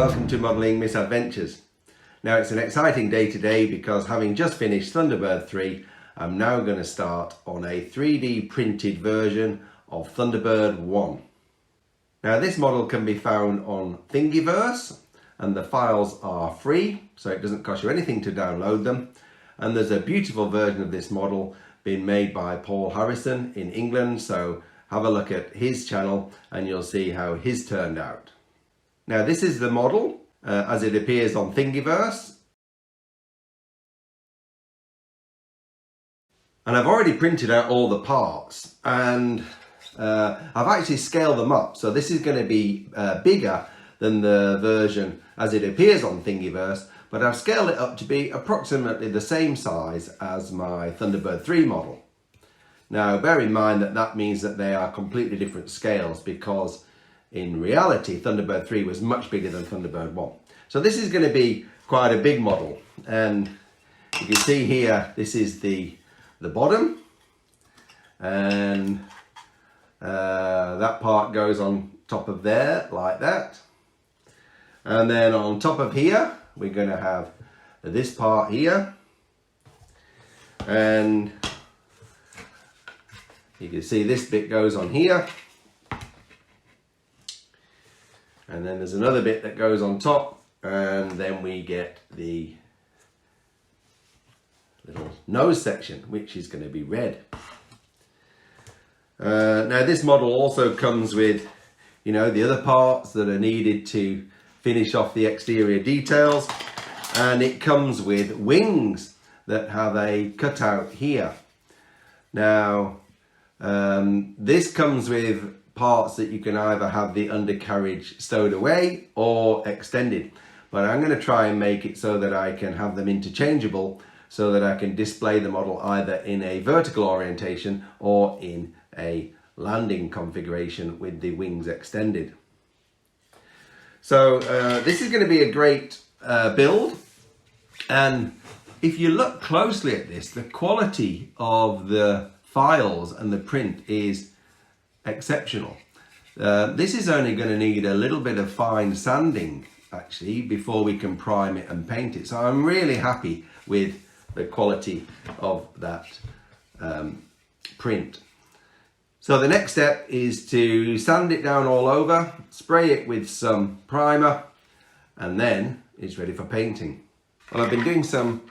welcome to Modelling Misadventures. Now it's an exciting day today because having just finished Thunderbird 3, I'm now going to start on a 3D printed version of Thunderbird 1. Now this model can be found on Thingiverse and the files are free, so it doesn't cost you anything to download them. And there's a beautiful version of this model being made by Paul Harrison in England, so have a look at his channel and you'll see how his turned out. Now this is the model as it appears on Thingiverse. And I've already printed out all the parts and I've actually scaled them up. So this is going to be bigger than the version as it appears on Thingiverse, but I've scaled it up to be approximately the same size as my Thunderbird 3 model. Now bear in mind that that means that they are completely different scales, because in reality Thunderbird 3 was much bigger than Thunderbird 1. So this is going to be quite a big model, and you can see here this is the bottom, and that part goes on top of there like that, and then on top of here we're going to have this part here, and you can see this bit goes on here, and then there's another bit that goes on top, and then we get the little nose section, which is going to be red. Now this model also comes with, the other parts that are needed to finish off the exterior details, and it comes with wings that have a cutout here. Now this comes with parts that you can either have the undercarriage stowed away or extended, but I'm going to try and make it so that I can have them interchangeable, so that I can display the model either in a vertical orientation or in a landing configuration with the wings extended. So this is going to be a great build, and if you look closely at this, the quality of the files and the print is exceptional. This is only going to need a little bit of fine sanding actually before we can prime it and paint it. So I'm really happy with the quality of that print. So the next step is to sand it down all over, spray it with some primer, and then it's ready for painting. Well, I've been doing some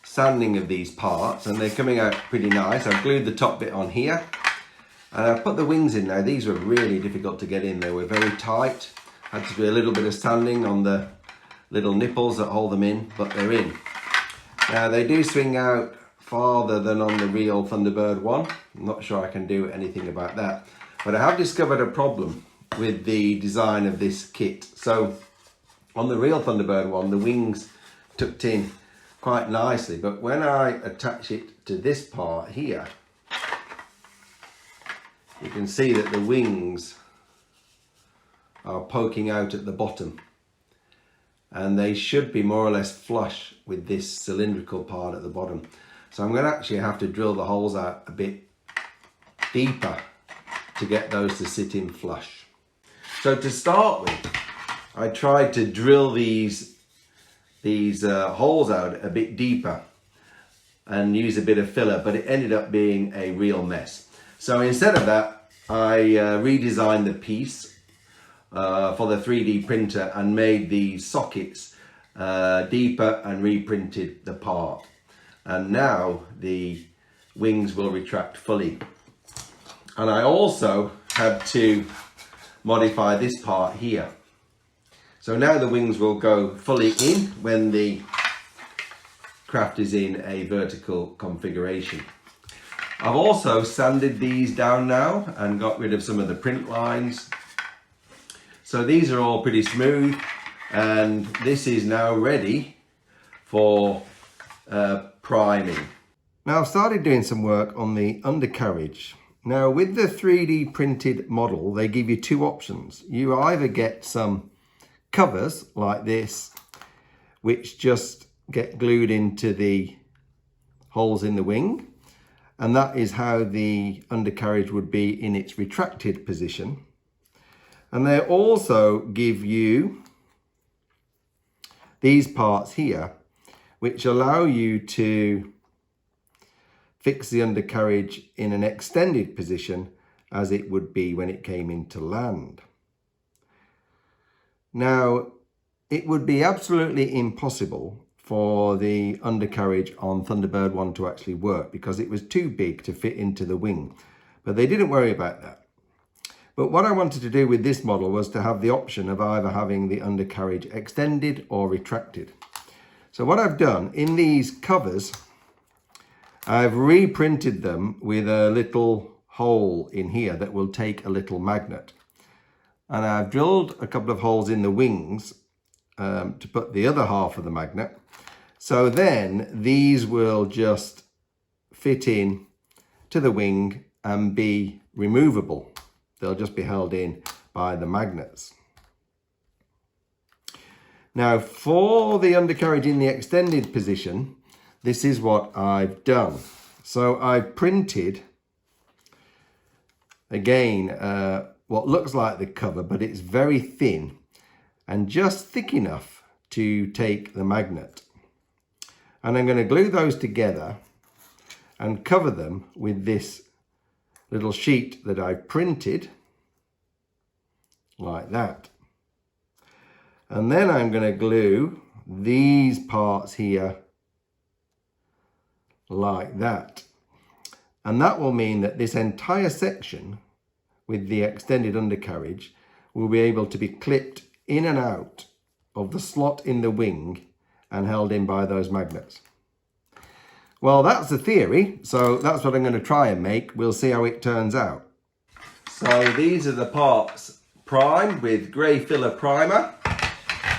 sanding of these parts and they're coming out pretty nice. I've glued the top bit on here and I've put the wings in now. These were really difficult to get in. They were very tight. Had to do a little bit of sanding on the little nipples that hold them in, but they're in. Now they do swing out farther than on the real Thunderbird 1. I'm not sure I can do anything about that, but I have discovered a problem with the design of this kit. So on the real Thunderbird 1, the wings tucked in quite nicely, but when I attach it to this part here, you can see that the wings are poking out at the bottom, and they should be more or less flush with this cylindrical part at the bottom. So I'm going to actually have to drill the holes out a bit deeper to get those to sit in flush. So to start with, I tried to drill these holes out a bit deeper and use a bit of filler, but it ended up being a real mess. So instead of that, I redesigned the piece for the 3D printer and made the sockets deeper and reprinted the part. And now the wings will retract fully. And I also had to modify this part here. So now the wings will go fully in when the craft is in a vertical configuration. I've also sanded these down now and got rid of some of the print lines. So these are all pretty smooth, and this is now ready for priming. Now I've started doing some work on the undercarriage. Now with the 3D printed model, they give you two options. You either get some covers like this, which just get glued into the holes in the wing, and that is how the undercarriage would be in its retracted position. And they also give you these parts here, which allow you to fix the undercarriage in an extended position as it would be when it came into land. Now, it would be absolutely impossible for the undercarriage on Thunderbird 1 to actually work because it was too big to fit into the wing. But they didn't worry about that. But what I wanted to do with this model was to have the option of either having the undercarriage extended or retracted. So what I've done in these covers, I've reprinted them with a little hole in here that will take a little magnet. And I've drilled a couple of holes in the wings to put the other half of the magnet. So then these will just fit in to the wing and be removable. They'll just be held in by the magnets. Now for the undercarriage in the extended position, this is what I've done. So I've printed, again, what looks like the cover, but it's very thin and just thick enough to take the magnet. And I'm going to glue those together and cover them with this little sheet that I've printed like that. And then I'm going to glue these parts here like that. And that will mean that this entire section with the extended undercarriage will be able to be clipped in and out of the slot in the wing and held in by those magnets. Well, that's the theory, so that's what I'm going to try and make. We'll see how it turns out. So these are the parts primed with grey filler primer,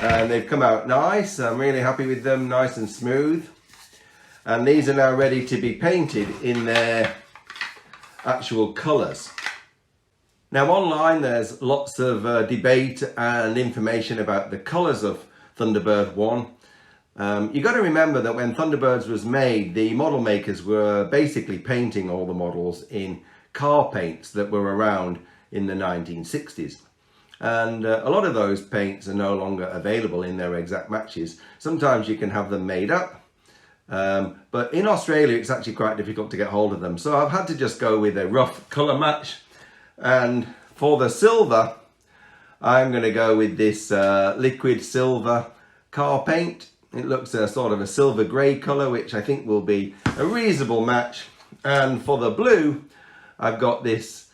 and they've come out nice. I'm really happy with them, nice and smooth. And these are now ready to be painted in their actual colours. Now online there's lots of debate and information about the colours of Thunderbird 1. You've got to remember that when Thunderbirds was made, the model makers were basically painting all the models in car paints that were around in the 1960s. And a lot of those paints are no longer available in their exact matches. Sometimes you can have them made up. But in Australia it's actually quite difficult to get hold of them, so I've had to just go with a rough colour match. And for the silver, I'm going to go with this liquid silver car paint. It looks a sort of a silver grey colour, which I think will be a reasonable match. And for the blue, I've got this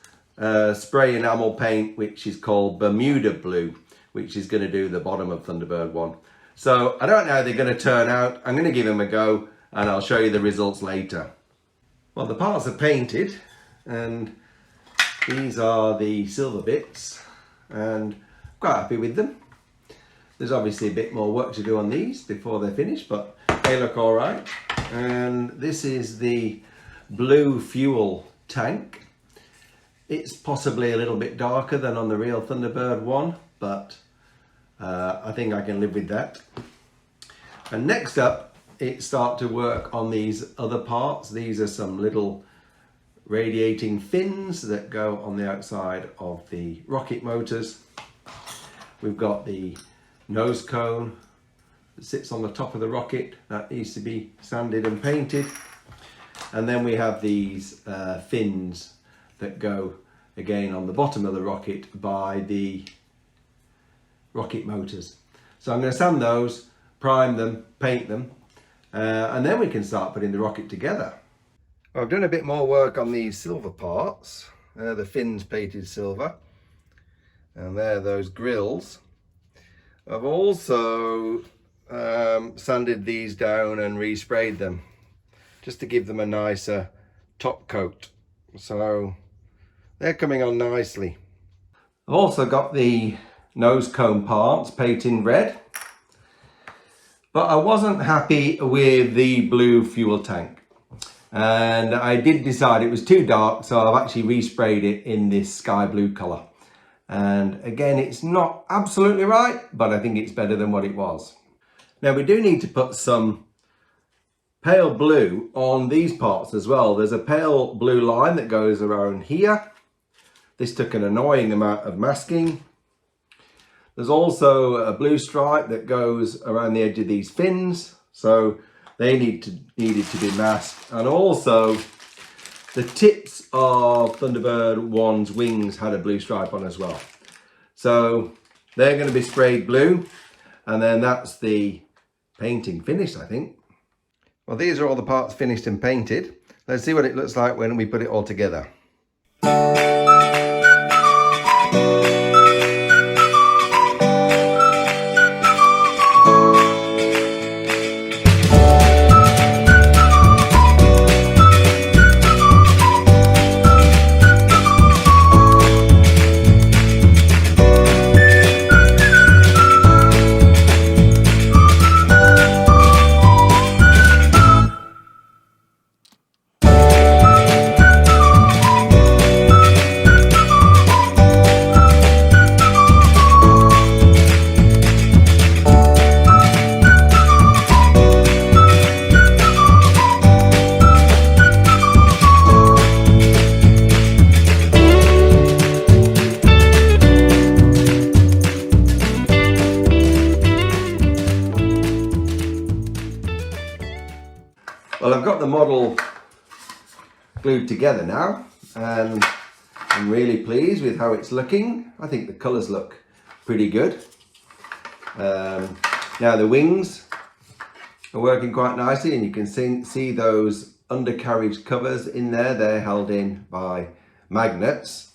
spray enamel paint, which is called Bermuda Blue, which is going to do the bottom of Thunderbird 1. So I don't know how they're going to turn out. I'm going to give them a go and I'll show you the results later. Well, the parts are painted and these are the silver bits and I'm quite happy with them. There's obviously a bit more work to do on these before they're finished, but they look all right. And this is the blue fuel tank. It's possibly a little bit darker than on the real Thunderbird 1, but I think I can live with that. And next up, it start to work on these other parts. These are some little radiating fins that go on the outside of the rocket motors. We've got the nose cone that sits on the top of the rocket that needs to be sanded and painted. And then we have these fins that go again on the bottom of the rocket by the rocket motors. So I'm going to sand those, prime them, paint them, and then we can start putting the rocket together. I've done a bit more work on these silver parts. The fins painted silver, and there those grills. I've also sanded these down and resprayed them just to give them a nicer top coat. So they're coming on nicely. I've also got the nose cone parts painted red, but I wasn't happy with the blue fuel tank, and I did decide it was too dark, so I've actually resprayed it in this sky blue colour. And again, it's not absolutely right, but I think it's better than what it was. Now we do need to put some pale blue on these parts as well. There's a pale blue line that goes around here. This took an annoying amount of masking. There's also a blue stripe that goes around the edge of these fins, so they needed to be masked. And also the tips of Thunderbird 1's wings had a blue stripe on as well. So they're going to be sprayed blue, and then that's the painting finished, I think. Well, these are all the parts finished and painted. Let's see what it looks like when we put it all together. Well, I've got the model glued together now, and I'm really pleased with how it's looking. I think the colours look pretty good. Now the wings are working quite nicely, and you can see those undercarriage covers in there. They're held in by magnets.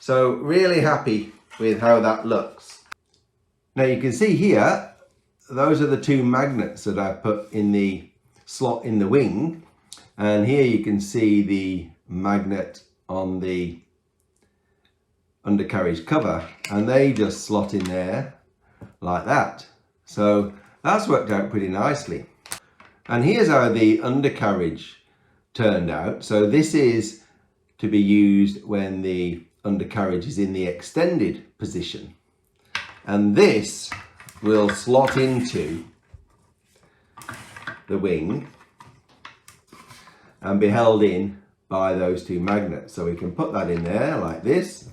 So really happy with how that looks. Now you can see here, those are the two magnets that I've put in the slot in the wing, and here you can see the magnet on the undercarriage cover, and they just slot in there like that. So that's worked out pretty nicely. And here's how the undercarriage turned out. So this is to be used when the undercarriage is in the extended position, and this will slot into the wing and be held in by those two magnets. So we can put that in there like this,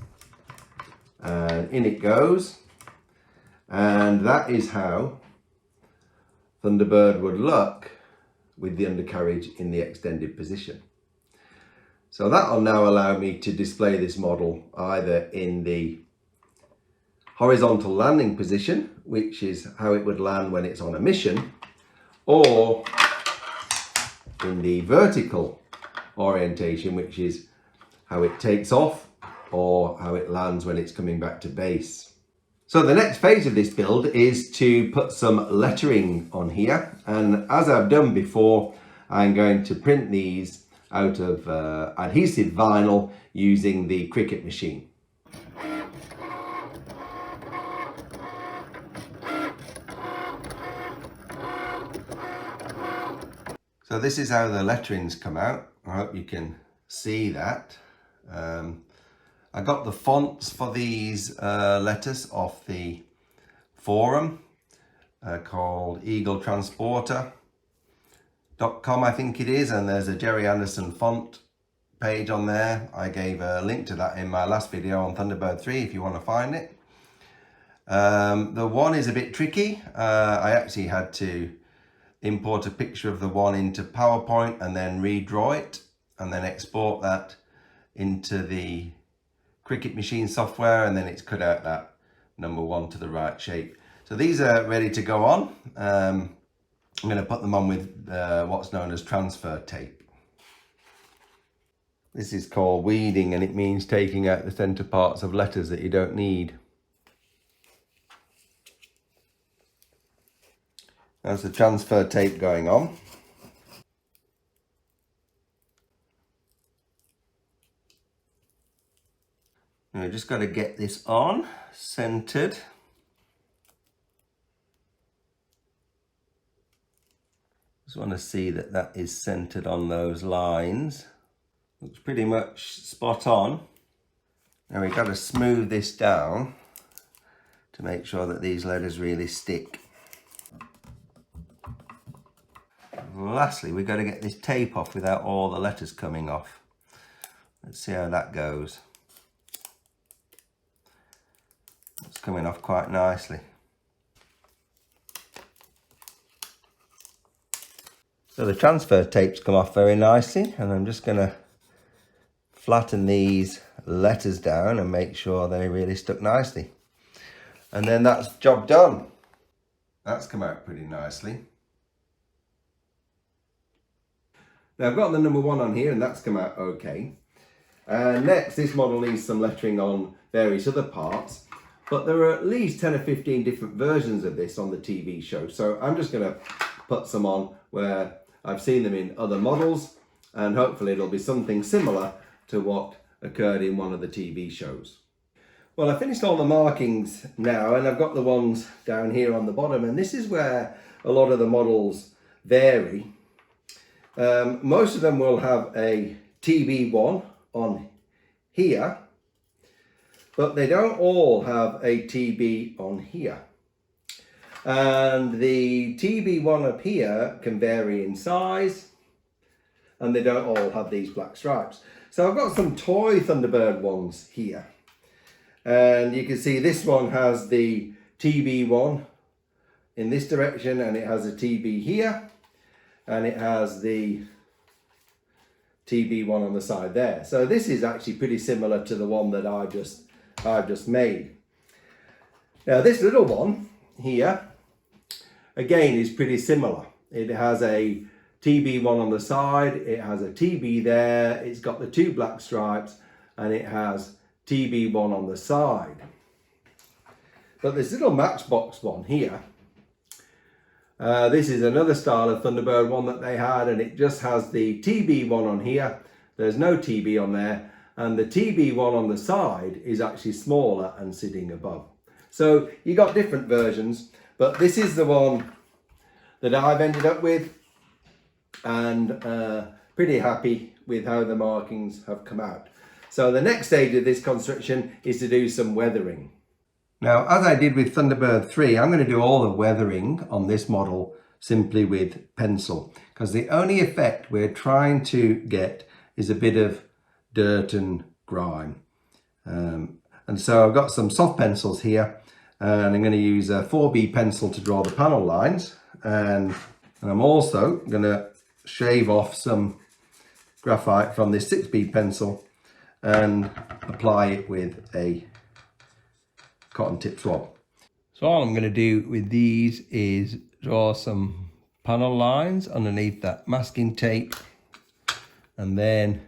and in it goes. And that is how Thunderbird would look with the undercarriage in the extended position. So that will now allow me to display this model either in the horizontal landing position, which is how it would land when it's on a mission, or in the vertical orientation, which is how it takes off or how it lands when it's coming back to base. So the next phase of this build is to put some lettering on here, and as I've done before, I'm going to print these out of adhesive vinyl using the Cricut machine. So this is how the lettering's come out. I hope you can see that. I got the fonts for these letters off the forum called eagletransporter.com, I think it is, and there's a Gerry Anderson font page on there. I gave a link to that in my last video on Thunderbird 3 if you want to find it. The one is a bit tricky. I actually had to import a picture of the one into PowerPoint and then redraw it and then export that into the Cricut machine software, and then it's cut out that number one to the right shape. So these are ready to go on. I'm going to put them on with what's known as transfer tape. This is called weeding, and it means taking out the center parts of letters that you don't need. There's the transfer tape going on. And we've just got to get this on, centered. Just want to see that that is centered on those lines. Looks pretty much spot on. Now we've got to smooth this down to make sure that these letters really stick. Lastly, we've got to get this tape off without all the letters coming off. Let's see how that goes. It's coming off quite nicely. So the transfer tapes come off very nicely, and I'm just going to flatten these letters down and make sure they really stuck nicely. And then that's job done. That's come out pretty nicely. Now I've got the number 1 on here, and that's come out okay. Next, this model needs some lettering on various other parts, but there are at least 10 or 15 different versions of this on the TV show. So I'm just going to put some on where I've seen them in other models, and hopefully it'll be something similar to what occurred in one of the TV shows. Well, I finished all the markings now, and I've got the ones down here on the bottom, and this is where a lot of the models vary. Most of them will have a TB1 on here, but they don't all have a TB on here. And the TB1 up here can vary in size, and they don't all have these black stripes. So I've got some toy Thunderbird ones here. And you can see this one has the TB1 in this direction, and it has a TB here, and it has the TB1 on the side there. So this is actually pretty similar to the one that I've just made. Now this little one here, again, is pretty similar. It has a TB1 on the side, it has a TB there, it's got the 2 black stripes, and it has TB1 on the side. But this little Matchbox one here, this is another style of Thunderbird one that they had, and it just has the TB1 on here. There's no TB on there, and the TB1 on the side is actually smaller and sitting above. So you got different versions, but this is the one that I've ended up with, and pretty happy with how the markings have come out. So the next stage of this construction is to do some weathering. Now, as I did with Thunderbird 3, I'm going to do all the weathering on this model simply with pencil, because the only effect we're trying to get is a bit of dirt and grime. And so I've got some soft pencils here, and I'm going to use a 4B pencil to draw the panel lines, and I'm also going to shave off some graphite from this 6B pencil and apply it with a cotton tip swab. So all I'm going to do with these is draw some panel lines underneath that masking tape, and then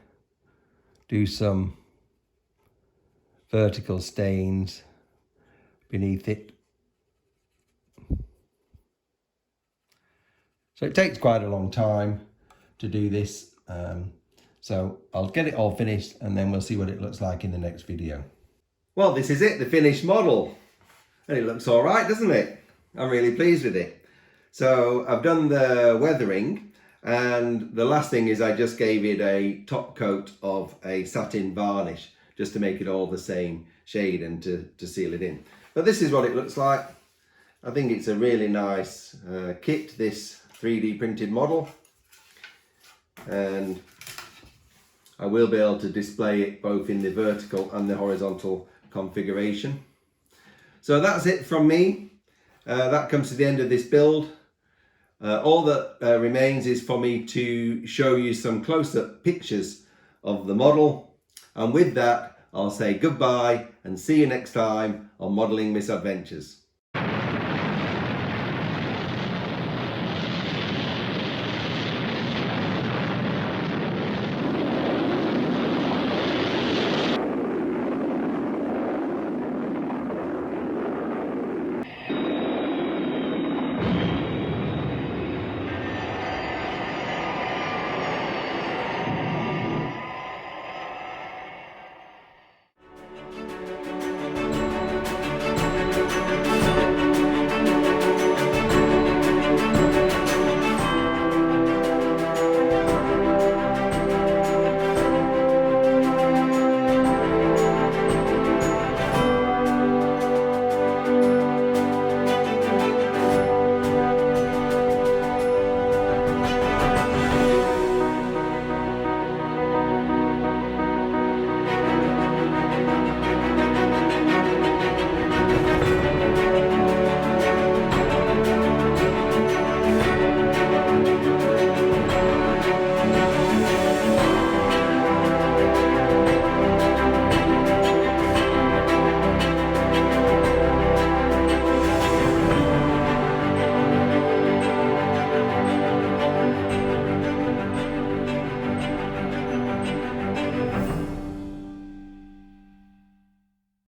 do some vertical stains beneath it. So it takes quite a long time to do this, so I'll get it all finished and then we'll see what it looks like in the next video. Well, this is it, the finished model, and it looks all right, doesn't it? I'm really pleased with it. So I've done the weathering, and the last thing is I just gave it a top coat of a satin varnish just to make it all the same shade and to seal it in. But this is what it looks like. I think it's a really nice kit, this 3D printed model, and I will be able to display it both in the vertical and the horizontal configuration. So that's it from me. That comes to the end of this build. All that remains is for me to show you some close-up pictures of the model, and with that I'll say goodbye and see you next time on Modelling Misadventures.